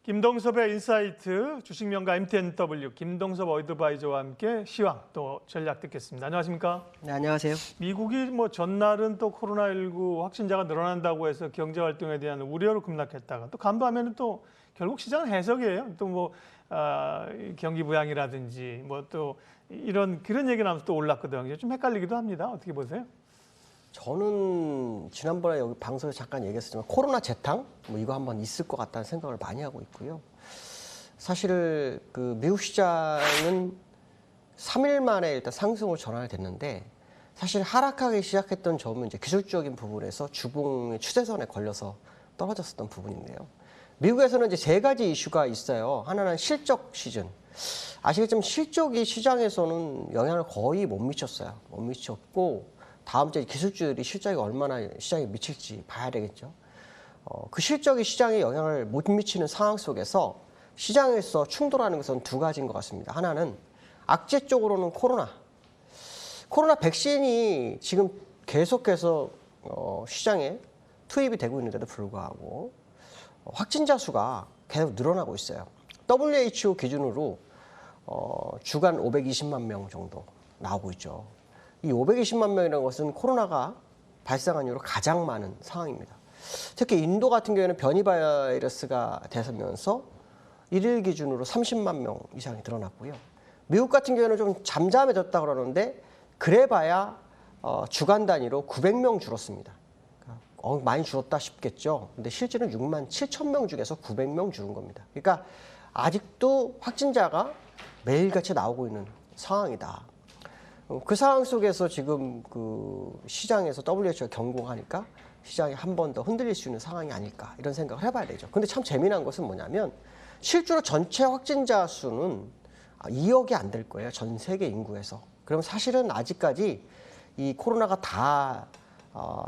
김동섭의 인사이트 주식명가 MTNW 김동섭 어드바이저와 함께 시황 또 전략 듣겠습니다. 안녕하십니까? 네, 안녕하세요. 미국이 전날은 또 코로나19 확진자가 늘어난다고 해서 경제 활동에 대한 우려로 급락했다가 또 간밤에는 또 결국 시장은 해석이에요. 또 경기 부양이라든지 또 그런 얘기 나면서 또 올랐거든요. 좀 헷갈리기도 합니다. 어떻게 보세요? 저는 지난번에 여기 방송에서 잠깐 얘기했었지만 코로나 재탕 이거 한번 있을 것 같다는 생각을 많이 하고 있고요. 사실 그 미국 시장은 3일 만에 일단 상승으로 전환이 됐는데 사실 하락하기 시작했던 점은 이제 기술적인 부분에서 주봉의 추세선에 걸려서 떨어졌었던 부분인데요. 미국에서는 이제 세 가지 이슈가 있어요. 하나는 실적 시즌. 아시겠지만 실적이 시장에서는 영향을 거의 못 미쳤어요. 못 미쳤고 다음 주에 기술주들이 실적이 얼마나 시장에 미칠지 봐야 되겠죠. 그 실적이 시장에 영향을 못 미치는 상황 속에서 시장에서 충돌하는 것은 두 가지인 것 같습니다. 하나는 악재 쪽으로는 코로나 백신이 지금 계속해서 시장에 투입이 되고 있는데도 불구하고 확진자 수가 계속 늘어나고 있어요. WHO 기준으로 주간 520만 명 정도 나오고 있죠. 이 520만 명이라는 것은 코로나가 발생한 이후로 가장 많은 상황입니다. 특히 인도 같은 경우에는 변이 바이러스가 되면서 일일 기준으로 30만 명 이상이 늘어났고요. 미국 같은 경우에는 좀 잠잠해졌다 그러는데 그래봐야 주간 단위로 900명 줄었습니다. 많이 줄었다 싶겠죠. 근데 실제는 6만 7천 명 중에서 900명 줄은 겁니다. 그러니까 아직도 확진자가 매일같이 나오고 있는 상황이다. 그 상황 속에서 지금 그 시장에서 WHO가 경고하니까 시장이 한 번 더 흔들릴 수 있는 상황이 아닐까 이런 생각을 해봐야 되죠. 근데 참 재미난 것은 뭐냐면 실제로 전체 확진자 수는 2억이 안 될 거예요. 전 세계 인구에서. 그럼 사실은 아직까지 이 코로나가 다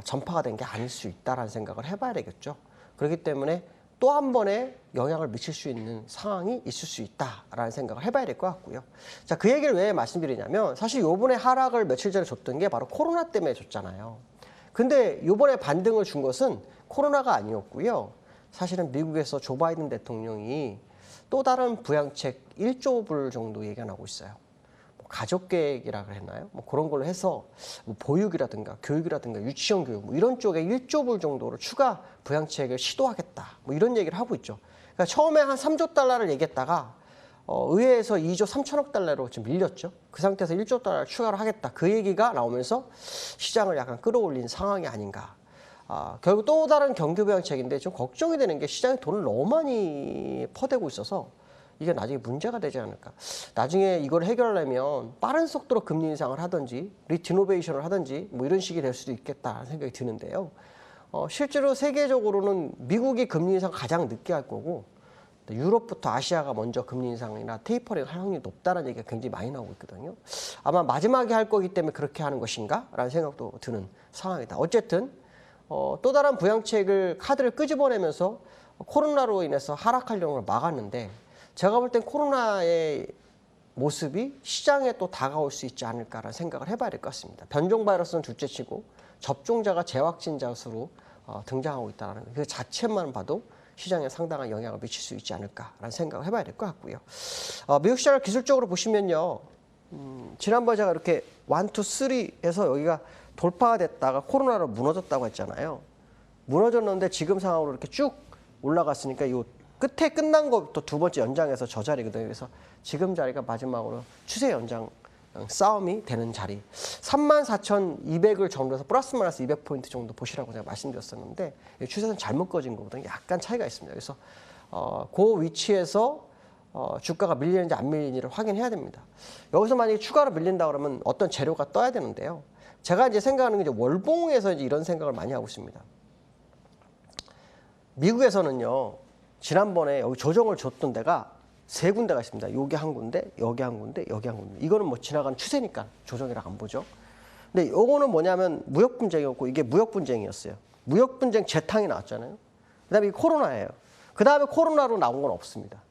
전파가 된 게 아닐 수 있다라는 생각을 해봐야 되겠죠. 그렇기 때문에 또 한 번에 영향을 미칠 수 있는 상황이 있을 수 있다라는 생각을 해봐야 될 것 같고요. 자, 그 얘기를 왜 말씀드리냐면 사실 요번에 하락을 며칠 전에 줬던 게 바로 코로나 때문에 줬잖아요. 근데 요번에 반등을 준 것은 코로나가 아니었고요. 사실은 미국에서 조 바이든 대통령이 또 다른 부양책 1조 불 정도 얘기가 나오고 있어요. 가족계획이라 그랬나요? 그런 걸로 해서 보육이라든가 교육이라든가 유치원 교육 이런 쪽에 1조 불 정도로 추가 부양책을 시도하겠다. 이런 얘기를 하고 있죠. 그러니까 처음에 한 3조 달러를 얘기했다가 의회에서 2조 3천억 달러로 지금 밀렸죠. 그 상태에서 1조 달러를 추가로 하겠다. 그 얘기가 나오면서 시장을 약간 끌어올린 상황이 아닌가. 결국 또 다른 경기 부양책인데 좀 걱정이 되는 게 시장에 돈을 너무 많이 퍼대고 있어서 이게 나중에 문제가 되지 않을까. 나중에 이걸 해결하려면 빠른 속도로 금리 인상을 하든지 리디노베이션을 하든지 이런 식이 될 수도 있겠다는 생각이 드는데요. 실제로 세계적으로는 미국이 금리 인상 가장 늦게 할 거고 유럽부터 아시아가 먼저 금리 인상이나 테이퍼링 할 확률이 높다는 얘기가 굉장히 많이 나오고 있거든요. 아마 마지막에 할 거기 때문에 그렇게 하는 것인가? 라는 생각도 드는 상황이다. 어쨌든 또 다른 부양책을 카드를 끄집어내면서 코로나로 인해서 하락하려는 걸 막았는데 제가 볼 땐 코로나의 모습이 시장에 또 다가올 수 있지 않을까라는 생각을 해봐야 될 것 같습니다. 변종 바이러스는 둘째치고 접종자가 재확진자 수로 등장하고 있다는 그 자체만 봐도 시장에 상당한 영향을 미칠 수 있지 않을까라는 생각을 해봐야 될 것 같고요. 미국 시장을 기술적으로 보시면요. 지난번에 제가 이렇게 1, 2, 3에서 여기가 돌파가 됐다가 코로나로 무너졌다고 했잖아요. 무너졌는데 지금 상황으로 이렇게 쭉 올라갔으니까 이 끝에 끝난 것부터 두 번째 연장에서 저 자리거든요. 그래서 지금 자리가 마지막으로 추세 연장 싸움이 되는 자리. 34,200을 정도해서 플러스 마이너스 200포인트 정도 보시라고 제가 말씀드렸었는데 추세는 잘못 꺼진 거거든요. 약간 차이가 있습니다. 그래서 그 위치에서 주가가 밀리는지 안 밀리는지를 확인해야 됩니다. 여기서 만약에 추가로 밀린다 그러면 어떤 재료가 떠야 되는데요. 제가 이제 생각하는 게 이제 월봉에서 이제 이런 생각을 많이 하고 있습니다. 미국에서는요. 지난번에 여기 조정을 줬던 데가 세 군데가 있습니다. 여기 한 군데, 여기 한 군데, 여기 한 군데. 이거는 지나간 추세니까 조정이라고 안 보죠. 근데 이거는 뭐냐면 무역 분쟁이었고 이게 무역 분쟁이었어요. 무역 분쟁 재탕이 나왔잖아요. 그다음에 이게 코로나예요. 그다음에 코로나로 나온 건 없습니다.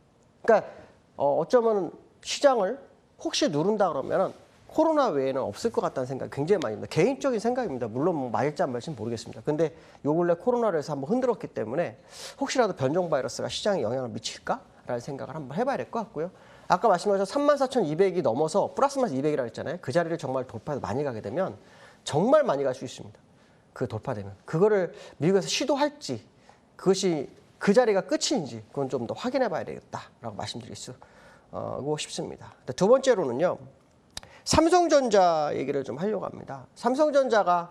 그러니까 어쩌면 시장을 혹시 누른다 그러면은 코로나 외에는 없을 것 같다는 생각이 굉장히 많이 듭니다. 개인적인 생각입니다. 물론 뭐 맞을지 안 맞을지 모르겠습니다. 근데 요 근래 코로나를 해서 한번 흔들었기 때문에 혹시라도 변종 바이러스가 시장에 영향을 미칠까라는 생각을 한번 해봐야 될 것 같고요. 아까 말씀하신 34,200이 넘어서 플러스 마이너스 200이라고 했잖아요. 그 자리를 정말 돌파해서 많이 가게 되면 정말 많이 갈 수 있습니다. 그 돌파되면. 그거를 미국에서 시도할지 그것이 그 자리가 끝인지 그건 좀 더 확인해 봐야 되겠다라고 말씀드릴 수 싶습니다. 두 번째로는요. 삼성전자 얘기를 좀 하려고 합니다. 삼성전자가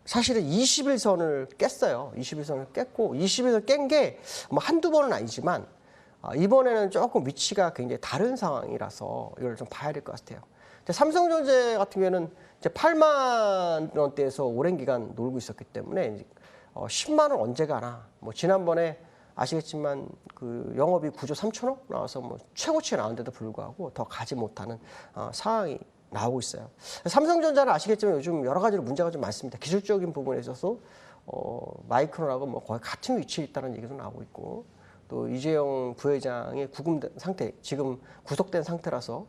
사실은 21선을 깼어요. 21선을 깼고 21선 깬 게 뭐 한두 번은 아니지만 이번에는 조금 위치가 굉장히 다른 상황이라서 이걸 좀 봐야 될 것 같아요. 삼성전자 같은 경우에는 이제 8만 원대에서 오랜 기간 놀고 있었기 때문에 이제 10만 원 언제 가나. 뭐 지난번에 아시겠지만 그 영업이 9조 3천억 나와서 뭐 최고치에 나왔는데도 불구하고 더 가지 못하는 상황이 나오고 있어요. 삼성전자는 아시겠지만 요즘 여러 가지로 문제가 좀 많습니다. 기술적인 부분에 있어서 마이크론하고 뭐 거의 같은 위치에 있다는 얘기도 나오고 있고 또 이재용 부회장이 구금된 상태, 지금 구속된 상태라서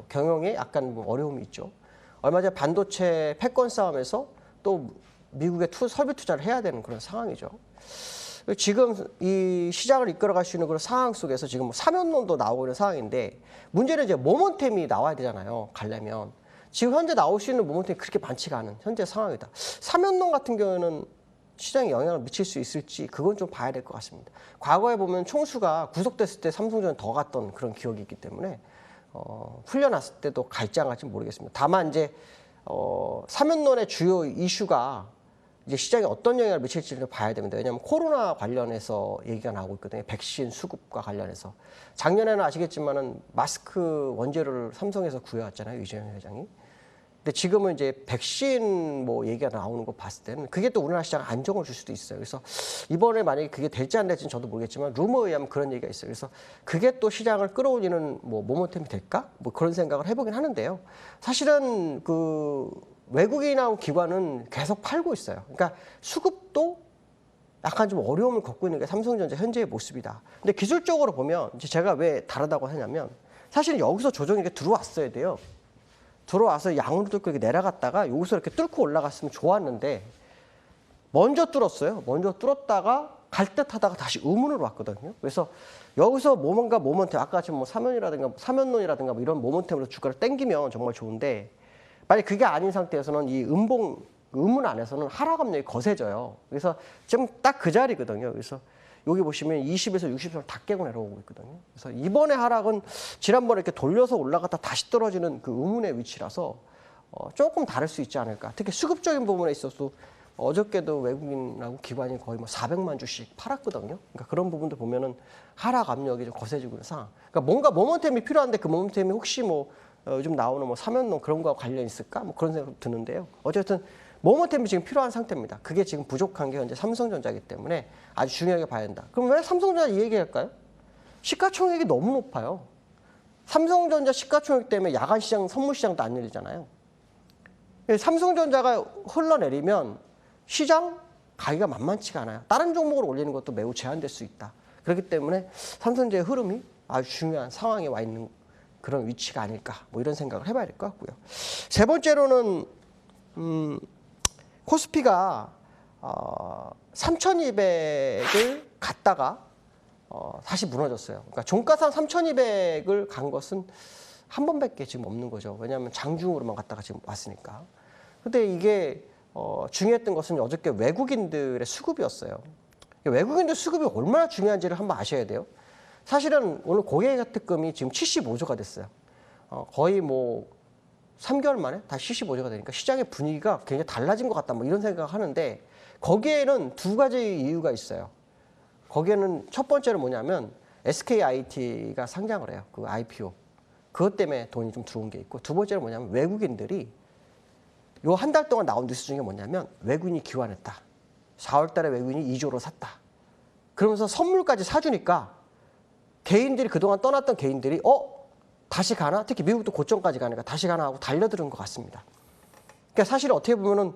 경영에 약간 뭐 어려움이 있죠. 얼마 전에 반도체 패권 싸움에서 또 미국에 설비 투자를 해야 되는 그런 상황이죠. 지금 이 시장을 이끌어갈 수 있는 그런 상황 속에서 지금 뭐 사면론도 나오고 있는 상황인데 문제는 이제 모멘텀이 나와야 되잖아요. 가려면. 지금 현재 나올 수 있는 모멘텀이 그렇게 많지가 않은 현재 상황이다. 사면론 같은 경우에는 시장에 영향을 미칠 수 있을지 그건 좀 봐야 될 것 같습니다. 과거에 보면 총수가 구속됐을 때 삼성전자 더 갔던 그런 기억이 있기 때문에 풀려났을 때도 갈지 안 갈지 모르겠습니다. 다만 이제 사면론의 주요 이슈가 이제 시장에 어떤 영향을 미칠지를 봐야 됩니다. 왜냐하면 코로나 관련해서 얘기가 나오고 있거든요. 백신 수급과 관련해서. 작년에는 아시겠지만은 마스크 원재료를 삼성에서 구해왔잖아요. 이재용 회장이. 근데 지금은 이제 백신 뭐 얘기가 나오는 거 봤을 때는 그게 또 우리나라 시장에 안정을 줄 수도 있어요. 그래서 이번에 만약에 그게 될지 안 될지는 저도 모르겠지만 루머에 의하면 그런 얘기가 있어요. 그래서 그게 또 시장을 끌어올리는 뭐 모멘텀이 될까? 뭐 그런 생각을 해보긴 하는데요. 사실은 그 외국인하고 기관은 계속 팔고 있어요. 그러니까 수급도 약간 좀 어려움을 겪고 있는 게 삼성전자 현재의 모습이다. 근데 기술적으로 보면 이제 제가 왜 다르다고 하냐면 사실 여기서 조정이 이렇게 들어왔어야 돼요. 들어와서 양으로 뚫고 이렇게 내려갔다가 여기서 이렇게 뚫고 올라갔으면 좋았는데 먼저 뚫었어요. 먼저 뚫었다가 갈 듯 하다가 다시 의문으로 왔거든요. 그래서 여기서 뭔가 모멘텀, 아까 지금 뭐 사면론이라든가 뭐 이런 모멘텀으로 주가를 땡기면 정말 좋은데 만약 그게 아닌 상태에서는 이 음문 안에서는 하락 압력이 거세져요. 그래서 지금 딱 그 자리거든요. 그래서 여기 보시면 20에서 60선을 다 깨고 내려오고 있거든요. 그래서 이번에 하락은 지난번에 이렇게 돌려서 올라갔다 다시 떨어지는 그 의문의 위치라서 조금 다를 수 있지 않을까. 특히 수급적인 부분에 있어서 어저께도 외국인하고 기관이 거의 뭐 400만 주씩 팔았거든요. 그러니까 그런 부분도 보면은 하락 압력이 좀 거세지고 있는 상황. 그러니까 뭔가 모멘텀이 필요한데 그 모멘텀이 혹시 뭐 요즘 나오는 뭐 사면론 그런 거와 관련 있을까? 뭐 그런 생각이 드는데요. 어쨌든 모멘텀이 지금 필요한 상태입니다. 그게 지금 부족한 게 현재 삼성전자이기 때문에 아주 중요하게 봐야 된다. 그럼 왜 삼성전자 이 얘기할까요? 시가총액이 너무 높아요. 삼성전자 시가총액 때문에 야간 시장, 선물 시장도 안 열리잖아요. 삼성전자가 흘러내리면 시장 가기가 만만치가 않아요. 다른 종목을 올리는 것도 매우 제한될 수 있다. 그렇기 때문에 삼성전자의 흐름이 아주 중요한 상황에 와 있는 그런 위치가 아닐까. 뭐 이런 생각을 해봐야 될 것 같고요. 세 번째로는 코스피가 3,200을 갔다가 다시 무너졌어요. 그러니까 종가상 3,200을 간 것은 한 번밖에 지금 없는 거죠. 왜냐하면 장중으로만 갔다가 지금 왔으니까. 근데 이게 중요했던 것은 어저께 외국인들의 수급이었어요. 외국인들 수급이 얼마나 중요한지를 한번 아셔야 돼요. 사실은 오늘 고객 특금이 지금 75조가 됐어요. 거의 뭐 3개월 만에 다시 75조가 되니까 시장의 분위기가 굉장히 달라진 것 같다. 뭐 이런 생각을 하는데 거기에는 두 가지 이유가 있어요. 거기에는 첫 번째는 뭐냐면 SKIT가 상장을 해요. 그 IPO. 그것 때문에 돈이 좀 들어온 게 있고 두 번째는 뭐냐면 외국인들이 요 한 달 동안 나온 뉴스 중에 뭐냐면 외국인이 기환했다. 4월 달에 외국인이 2조로 샀다. 그러면서 선물까지 사주니까 개인들이 그동안 떠났던 개인들이 다시 가나? 특히 미국도 고점까지 가니까 다시 가나 하고 달려드는 것 같습니다. 그러니까 사실 어떻게 보면은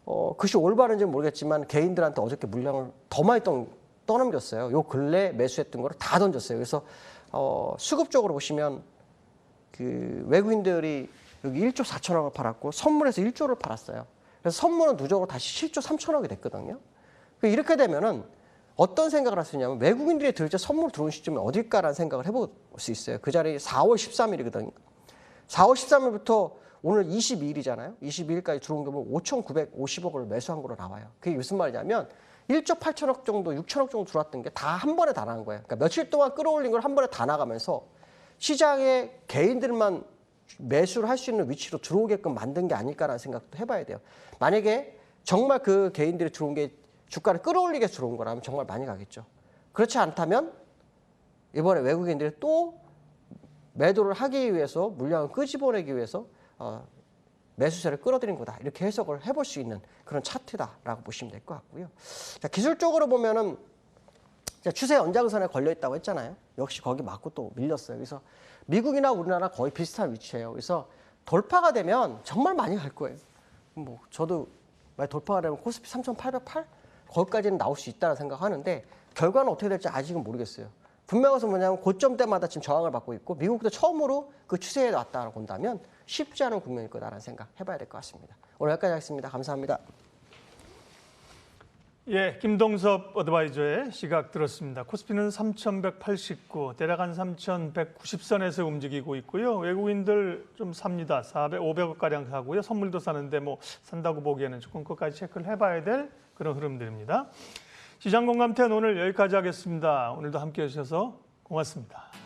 그것이 올바른지는 모르겠지만 개인들한테 어저께 물량을 더 많이 떠넘겼어요. 요 근래 매수했던 거를 다 던졌어요. 그래서 수급적으로 보시면 그 외국인들이 여기 1조 4천억을 팔았고 선물에서 1조를 팔았어요. 그래서 선물은 누적으로 다시 7조 3천억이 됐거든요. 이렇게 되면은 어떤 생각을 할 수 있냐면 외국인들이 도대체 선물 들어온 시점이 어딜까라는 생각을 해볼 수 있어요. 그 자리 4월 13일이거든요. 4월 13일부터 오늘 22일이잖아요. 22일까지 들어온 금은 5,950억을 매수한 거로 나와요. 그게 무슨 말이냐면 1조 8천억 정도, 6천억 정도 들어왔던 게 다 한 번에 다 나간 거예요. 그러니까 며칠 동안 끌어올린 걸 한 번에 다 나가면서 시장에 개인들만 매수를 할 수 있는 위치로 들어오게끔 만든 게 아닐까라는 생각도 해봐야 돼요. 만약에 정말 그 개인들이 들어온 게 주가를 끌어올리기 위해서 들어온 거라면 정말 많이 가겠죠. 그렇지 않다면 이번에 외국인들이 또 매도를 하기 위해서 물량을 끄집어내기 위해서 매수세를 끌어들인 거다. 이렇게 해석을 해볼 수 있는 그런 차트다라고 보시면 될 것 같고요. 자, 기술적으로 보면은 추세 연장선에 걸려 있다고 했잖아요. 역시 거기 맞고 또 밀렸어요. 그래서 미국이나 우리나라 거의 비슷한 위치예요. 그래서 돌파가 되면 정말 많이 갈 거예요. 뭐 저도 만약 돌파가 되면 코스피 3,808 거기까지는 나올 수 있다는 생각하는데 결과는 어떻게 될지 아직은 모르겠어요. 분명한 것은 뭐냐면 고점 때마다 지금 저항을 받고 있고 미국도 처음으로 그 추세에 왔다고 본다면 쉽지 않은 국면일 거다라는 생각 해봐야 될 것 같습니다. 오늘 여기까지 하겠습니다. 감사합니다. 예, 김동섭 어드바이저의 시각 들었습니다. 코스피는 3,189, 대략 한 3,190선에서 움직이고 있고요. 외국인들 좀 삽니다. 400, 500억가량 사고요. 선물도 사는데 뭐 산다고 보기에는 조금 끝까지 체크를 해봐야 될 그런 흐름들입니다. 시장공감태는 오늘 여기까지 하겠습니다. 오늘도 함께해 주셔서 고맙습니다.